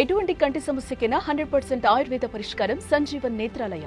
ఎటువంటి కంటి సమస్యకైనా 100% ఆయుర్వేద పరిష్కారం సంజీవన్ నేత్రాలయ.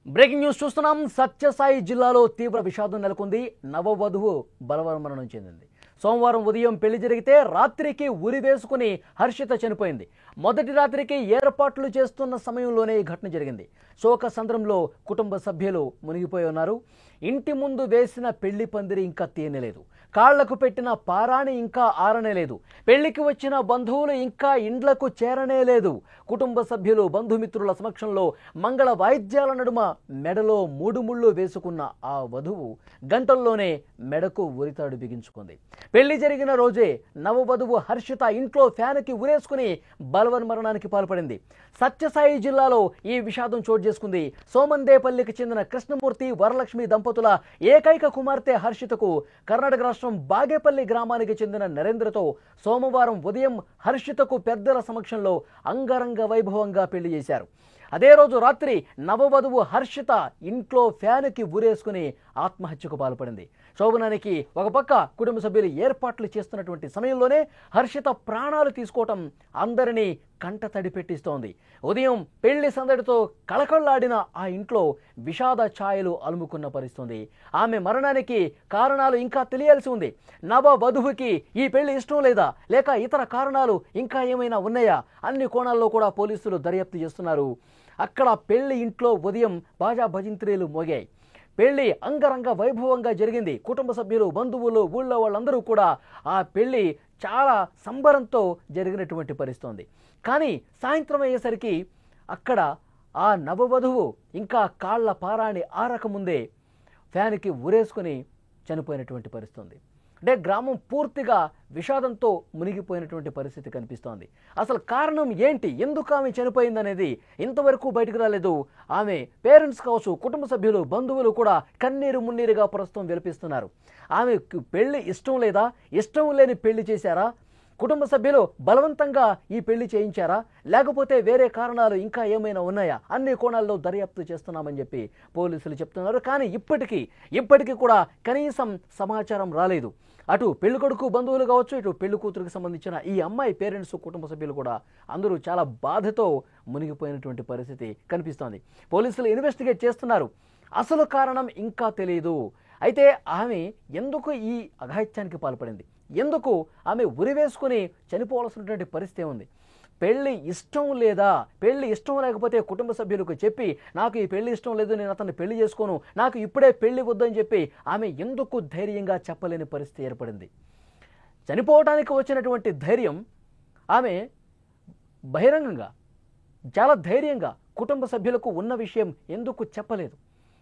బ్రేకింగ్ న్యూస్ చూస్తున్నాం. సత్యసాయి జిల్లాలో తీవ్ర విషాదం నెలకొంది. నవవధువు బలవన్మరణం చెందింది. సోమవారం ఉదయం పెళ్లి జరిగితే రాత్రికి ఉరి వేసుకుని హర్షిత చనిపోయింది. మొదటి రాత్రికి ఏర్పాట్లు చేస్తున్న సమయంలోనే ఈ ఘటన జరిగింది. శోక సంద్రంలో కుటుంబ సభ్యులు మునిగిపోయి ఉన్నారు. ఇంటి ముందు వేసిన పెళ్లి పందిరి ఇంకా తీయనేలేదు. కాళ్లకు పెట్టిన పారాణి ఇంకా ఆరనేలేదు. పెళ్లికి వచ్చిన బంధువులు ఇంకా ఇండ్లకు చేరనే లేదు. కుటుంబ సభ్యులు బంధుమిత్రుల సమక్షంలో మంగళ వాయిద్యాల నడుమ మెడలో 3 ముళ్ళు వేసుకున్న ఆ వధువు గంటల్లోనే మెడకు ఉరితాడు బిగించుకుంది. పెళ్లి జరిగిన రోజే నవవధువు హర్షిత ఇంట్లో ఫ్యాన్కి ఉరేసుకుని బలవన్మరణానికి పాల్పడింది. సత్యసాయి జిల్లాలో ఈ విషాదం చోటు చేసుకుంది. సోమందేపల్లికి చెందిన కృష్ణమూర్తి వరలక్ష్మి దంపతుల ఏకైక కుమార్తె హర్షితకు కర్ణాటక రాష్ట్రం బాగేపల్లి గ్రామానికి చెందిన నరేంద్రతో సోమవారం ఉదయం హర్షితకు పెద్దల సమక్షంలో అంగరంగ వైభవంగా పెళ్లి చేశారు. అదే రోజు రాత్రి నవవధువు హర్షిత ఇంట్లో ఫ్యాన్కి ఉరేసుకుని ఆత్మహత్యకు పాల్పడింది. శోభనానికి ఒక పక్క కుటుంబ సభ్యులు ఏర్పాట్లు చేస్తున్నటువంటి సమయంలోనే హర్షిత ప్రాణాలు తీసుకోవటం అందరినీ కంట తడి పెట్టిస్తోంది. ఉదయం పెళ్లి సందడితో కళకళలాడిన ఆ ఇంట్లో విషాద ఛాయలు అలుముకున్న పరిస్థితుంది. ఆమె మరణానికి కారణాలు ఇంకా తెలియాల్సి ఉంది. నవ వధువుకి ఈ పెళ్లి ఇష్టం లేదా, లేక ఇతర కారణాలు ఇంకా ఏమైనా ఉన్నాయా? అన్ని కోణాల్లో కూడా పోలీసులు దర్యాప్తు చేస్తున్నారు. అక్కడ పెళ్లి ఇంట్లో ఉదయం బాజా భజంత్రీలు మోగాయి. పెళ్లి అంగరంగ వైభవంగా జరిగింది. కుటుంబ సభ్యులు, బంధువులు, ఊళ్ళో వాళ్ళందరూ కూడా ఆ పెళ్లి చాలా సంబరంతో జరిగినటువంటి పరిస్థితుంది. కానీ సాయంత్రం అయ్యేసరికి అక్కడ ఆ నవవధువు ఇంకా కాళ్ల పారాణి ఆరకముందే ఫ్యాన్కి ఉరేసుకుని చనిపోయినటువంటి పరిస్థితుంది. అంటే గ్రామం పూర్తిగా విషాదంతో మునిగిపోయినటువంటి పరిస్థితి కనిపిస్తోంది. అసలు కారణం ఏంటి, ఎందుకు ఆమె చనిపోయిందనేది ఇంతవరకు బయటకు రాలేదు. ఆమె పేరెంట్స్ కావచ్చు, కుటుంబ సభ్యులు, బంధువులు కూడా కన్నీరు మున్నీరుగా ప్రస్తుతం విలపిస్తున్నారు. ఆమెకు పెళ్లి ఇష్టం లేదా, ఇష్టం లేని పెళ్లి చేశారా, కుటుంబ సభ్యులు బలవంతంగా ఈ పెళ్లి చేయించారా, లేకపోతే వేరే కారణాలు ఇంకా ఏమైనా ఉన్నాయా? అన్ని కోణాల్లో దర్యాప్తు చేస్తున్నామని చెప్పి పోలీసులు చెప్తున్నారు. కానీ ఇప్పటికీ కూడా కనీసం సమాచారం రాలేదు. అటు పెళ్లి కొడుకు బంధువులు కావచ్చు, ఇటు పెళ్లి కూతురికి సంబంధించిన ఈ అమ్మాయి పేరెంట్స్, కుటుంబ సభ్యులు కూడా అందరూ చాలా బాధతో మునిగిపోయినటువంటి పరిస్థితి కనిపిస్తోంది. పోలీసులు ఇన్వెస్టిగేట్ చేస్తున్నారు. అసలు కారణం ఇంకా తెలియదు. అయితే ఆమె ఎందుకు ఈ అఘాయిత్యానికి పాల్పడింది, ఎందుకు ఆమె ఉరివేసుకుని చనిపోవాల్సినటువంటి పరిస్థితి ఉంది? పెళ్లి ఇష్టం లేదా, పెళ్లి ఇష్టం లేకపోతే కుటుంబ సభ్యులకు చెప్పి నాకు ఈ పెళ్లి ఇష్టం లేదు, నేను అతన్ని పెళ్లి చేసుకోను, నాకు ఇప్పుడే పెళ్లి వద్దని చెప్పి ఆమె ఎందుకు ధైర్యంగా చెప్పలేని పరిస్థితి ఏర్పడింది? చనిపోవడానికి వచ్చినటువంటి ధైర్యం ఆమె బహిరంగంగా చాలా ధైర్యంగా కుటుంబ సభ్యులకు ఉన్న విషయం ఎందుకు చెప్పలేదు?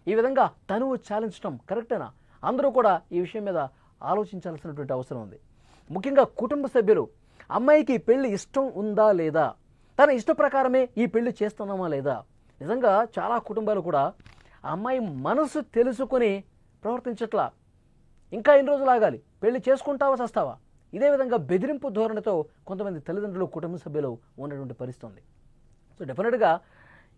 ఈ విధంగా తనువు చాలించడం కరెక్టేనా? అందరూ కూడా ఈ విషయం మీద ఆలోచించాల్సినటువంటి అవసరం ఉంది. ముఖ్యంగా కుటుంబ సభ్యులు అమ్మాయికి పెళ్లి ఇష్టం ఉందా లేదా, తన ఇష్ట ప్రకారమే ఈ పెళ్లి చేస్తున్నామా లేదా? నిజంగా చాలా కుటుంబాలు కూడా ఆ అమ్మాయి మనసు తెలుసుకుని ప్రవర్తించట్లా. ఇంకా ఎన్ని రోజులు ఆగాలి, పెళ్లి చేసుకుంటావా చస్తావా, ఇదే విధంగా బెదిరింపు ధోరణితో కొంతమంది తల్లిదండ్రులు, కుటుంబ సభ్యులు ఉన్నటువంటి పరిస్థితి ఉంది. సో డెఫినెట్గా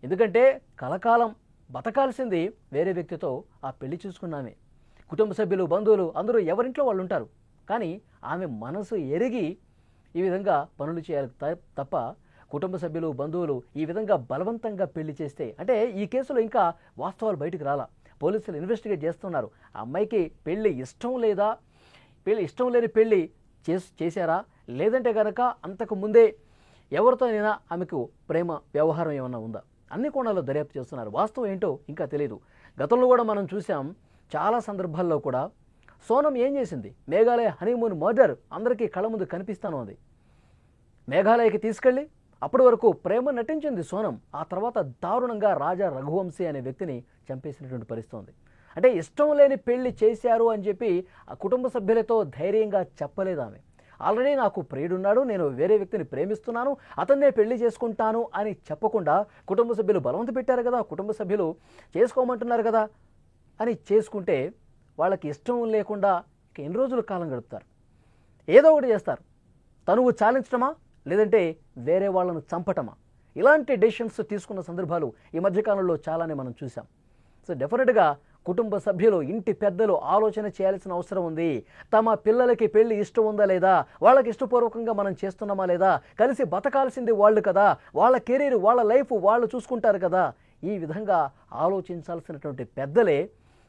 ఎందుకంటే కలకాలం బతకాల్సింది వేరే వ్యక్తితో ఆ పెళ్లి చూసుకున్నామే. కుటుంబ సభ్యులు, బంధువులు అందరూ ఎవరింట్లో వాళ్ళు ఉంటారు. కానీ ఆమె మనసు ఎరిగి ఈ విధంగా పనులు చేయాలి తప్ప కుటుంబ సభ్యులు, బంధువులు ఈ విధంగా బలవంతంగా పెళ్లి చేస్తే, అంటే ఈ కేసులో ఇంకా వాస్తవాలు బయటకు రాలా. పోలీసులు ఇన్వెస్టిగేట్ చేస్తున్నారు. ఆ అమ్మాయికి పెళ్లి ఇష్టం లేదా, ఇష్టం లేని పెళ్లి చేశారా, లేదంటే కనుక అంతకు ముందే ఎవరితోనైనా ఆమెకు ప్రేమ వ్యవహారం ఏమన్నా ఉందా? అన్ని కోణాల్లో దర్యాప్తు చేస్తున్నారు. వాస్తవం ఏంటో ఇంకా తెలియదు. గతంలో కూడా మనం చూసాం, చాలా సందర్భాల్లో కూడా సోనం ఏం చేసింది, మేఘాలయ హనీమూన్ మర్డర్ అందరికీ కళ్ళ ముందు కనిపిస్తాను ఉంది. మేఘాలయకి తీసుకెళ్ళి అప్పటి వరకు ప్రేమ నటించింది సోనం. ఆ తర్వాత దారుణంగా రాజా రఘువంశీ అనే వ్యక్తిని చంపేసినటువంటి పరిస్థితి ఉంది. అంటే ఇష్టం లేని పెళ్లి చేశారు అని చెప్పి ఆ కుటుంబ సభ్యులతో ధైర్యంగా చెప్పలేదు ఆమె. ఆల్రెడీ నాకు ప్రియుడున్నాడు, నేను వేరే వ్యక్తిని ప్రేమిస్తున్నాను, అతన్నే పెళ్లి చేసుకుంటాను అని చెప్పకుండా కుటుంబ సభ్యులు బలవంత పెట్టారు కదా, కుటుంబ సభ్యులు చేసుకోమంటున్నారు కదా అని చేసుకుంటే వాళ్ళకి ఇష్టం లేకుండా ఎన్ని రోజులు కాలం గడుపుతారు? ఏదో ఒకటి చేస్తారు. తనువు చాలించడమా, లేదంటే వేరే వాళ్ళను చంపటమా? ఇలాంటి డెసిషన్స్ తీసుకున్న సందర్భాలు ఈ మధ్యకాలంలో చాలానే మనం చూసాం. సో డెఫినెట్గా కుటుంబ సభ్యులు, ఇంటి పెద్దలు ఆలోచన చేయాల్సిన అవసరం ఉంది. తమ పిల్లలకి పెళ్లి ఇష్టం ఉందా లేదా, వాళ్ళకి ఇష్టపూర్వకంగా మనం చేస్తున్నామా లేదా, కలిసి బతకాల్సింది వాళ్ళు కదా, వాళ్ళ కెరీర్, వాళ్ళ లైఫ్ వాళ్ళు చూసుకుంటారు కదా. ఈ విధంగా ఆలోచించాల్సినటువంటి పెద్దలే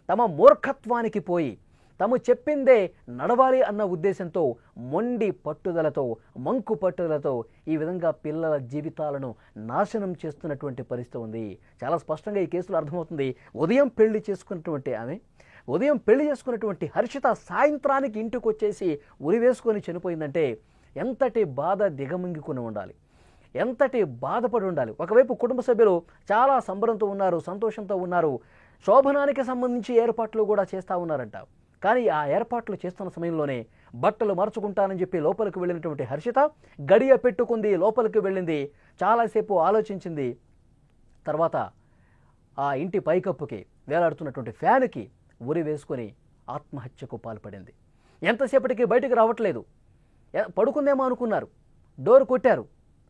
తమ మూర్ఖత్వానికి పోయి తాము చెప్పిందే నడవాలి అన్న ఉద్దేశంతో, మొండి పట్టుదలతో, మంకు పట్టుదలతో ఈ విధంగా పిల్లల జీవితాలను నాశనం చేస్తున్నటువంటి పరిస్థితి ఉంది. చాలా స్పష్టంగా ఈ కేసులో అర్థమవుతుంది. ఉదయం పెళ్లి చేసుకున్నటువంటి హర్షిత సాయంత్రానికి ఇంటికి వచ్చేసి ఉరివేసుకొని చనిపోయిందంటే ఎంతటి బాధ దిగమింగుకుని ఉండాలి, ఎంతటి బాధపడి ఉండాలి. ఒకవైపు కుటుంబ సభ్యులు చాలా సంబరంతో ఉన్నారు, సంతోషంతో ఉన్నారు, శోభనానికి సంబంధించి ఏర్పాట్లు కూడా చేస్తూ ఉన్నారంట. కానీ ఆ ఏర్పాట్లు చేస్తున్న సమయంలోనే బట్టలు మార్చుకుంటానని చెప్పి లోపలికి వెళ్ళినటువంటి హర్షిత గడియ పెట్టుకుంది, లోపలికి వెళ్ళింది, చాలాసేపు ఆలోచించింది. తర్వాత ఆ ఇంటి పైకప్పుకి వేలాడుతున్నటువంటి ఫ్యాన్కి ఉరి వేసుకొని ఆత్మహత్యకు పాల్పడింది. ఎంతసేపటికి బయటికి రావట్లేదు. పడుకుందేమో అనుకున్నారు, డోర్ కొట్టారు,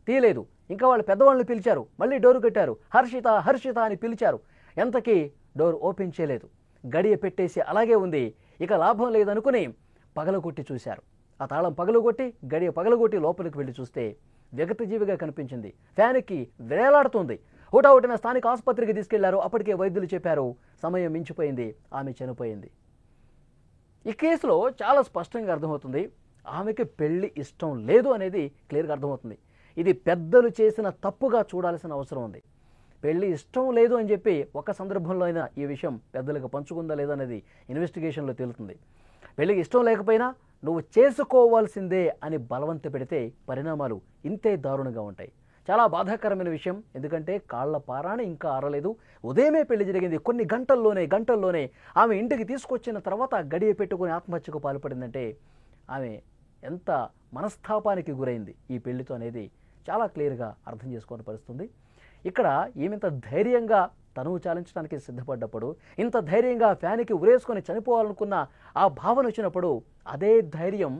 తీయలేదు. ఇంకా వాళ్ళ పెద్దవాళ్ళని పిలిచారు, మళ్ళీ డోర్ కొట్టారు, హర్షిత హర్షిత అని పిలిచారు. ఎంతకీ డోర్ ఓపెన్ చేయలేదు, గడియ పెట్టేసి అలాగే ఉంది. ఇక లాభం లేదనుకుని పగలగొట్టి చూశారు. ఆ తాళం పగలగొట్టి, గడియ పగలగొట్టి లోపలికి వెళ్ళి చూస్తే విగతజీవిగా కనిపించింది. ఫ్యాన్కి వేలాడుతుంది. హుటాహుటిన స్థానిక ఆసుపత్రికి తీసుకెళ్లారు. అప్పటికే వైద్యులు చెప్పారు సమయం మించిపోయింది, ఆమె చనిపోయింది. ఈ కేసులో చాలా స్పష్టంగా అర్థమవుతుంది, ఆమెకి పెళ్లి ఇష్టం లేదు అనేది క్లియర్గా అర్థమవుతుంది. ఇది పెద్దలు చేసిన తప్పుగా చూడాల్సిన అవసరం ఉంది. పెళ్లి ఇష్టం లేదు అని చెప్పి ఒక సందర్భంలో అయినా ఈ విషయం పెద్దలకు పంచుకుందా లేదా అనేది ఇన్వెస్టిగేషన్లో తేలుతుంది. పెళ్లికి ఇష్టం లేకపోయినా నువ్వు చేసుకోవాల్సిందే అని బలవంత పెడితే పరిణామాలు ఇంతే దారుణంగా ఉంటాయి. చాలా బాధాకరమైన విషయం. ఎందుకంటే కాళ్ల పారాణి ఇంకా ఆరలేదు. ఉదయమే పెళ్లి జరిగింది. కొన్ని గంటల్లోనే ఆమె ఇంటికి తీసుకొచ్చిన తర్వాత గడియ పెట్టుకుని ఆత్మహత్యకు పాల్పడిందంటే ఆమె ఎంత మనస్తాపానికి గురైంది ఈ పెళ్లితో అనేది చాలా క్లియర్గా అర్థం చేసుకొని పరిస్థితుంది. ఇక్కడ ఈమెంత ధైర్యంగా తనువు చాలించడానికి సిద్ధపడ్డప్పుడు, ఇంత ధైర్యంగా ఫ్యాన్కి ఉరేసుకొని చనిపోవాలనుకున్న ఆ భావన వచ్చినప్పుడు అదే ధైర్యం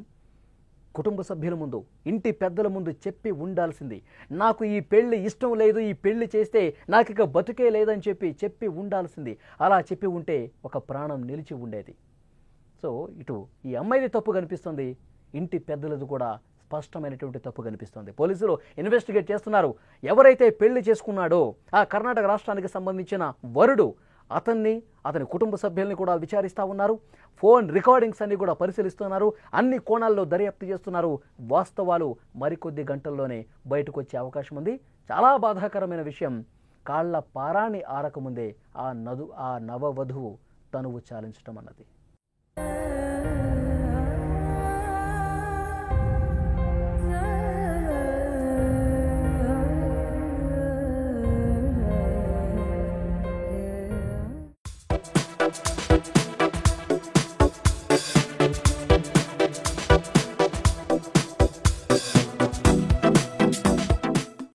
కుటుంబ సభ్యుల ముందు, ఇంటి పెద్దల ముందు చెప్పి ఉండాల్సింది. నాకు ఈ పెళ్లి ఇష్టం లేదు, ఈ పెళ్లి చేస్తే నాకు ఇక బతుకే లేదని చెప్పి ఉండాల్సింది. అలా చెప్పి ఉంటే ఒక ప్రాణం నిలిచి ఉండేది. సో ఇటు ఈ అమ్మాయిది తప్పు కనిపిస్తుంది, ఇంటి పెద్దలది కూడా స్పష్టమైనటువంటి తప్పు కనిపిస్తుంది. పోలీసులు ఇన్వెస్టిగేట్ చేస్తున్నారు. ఎవరైతే పెళ్లి చేసుకున్నాడో ఆ కర్ణాటక రాష్ట్రానికి సంబంధించిన వరుడు, అతని కుటుంబ సభ్యుల్ని కూడా విచారిస్తూ ఉన్నారు. ఫోన్ రికార్డింగ్స్ అన్ని కూడా పరిశీలిస్తున్నారు. అన్ని కోణాల్లో దర్యాప్తు చేస్తున్నారు. వాస్తవాలు మరికొద్ది గంటల్లోనే బయటకు వచ్చే అవకాశం ఉంది. చాలా బాధాకరమైన విషయం, కాళ్ల పారాణి ఆరకముందే ఆ నవవధువు తనువు చాలించటం అన్నది.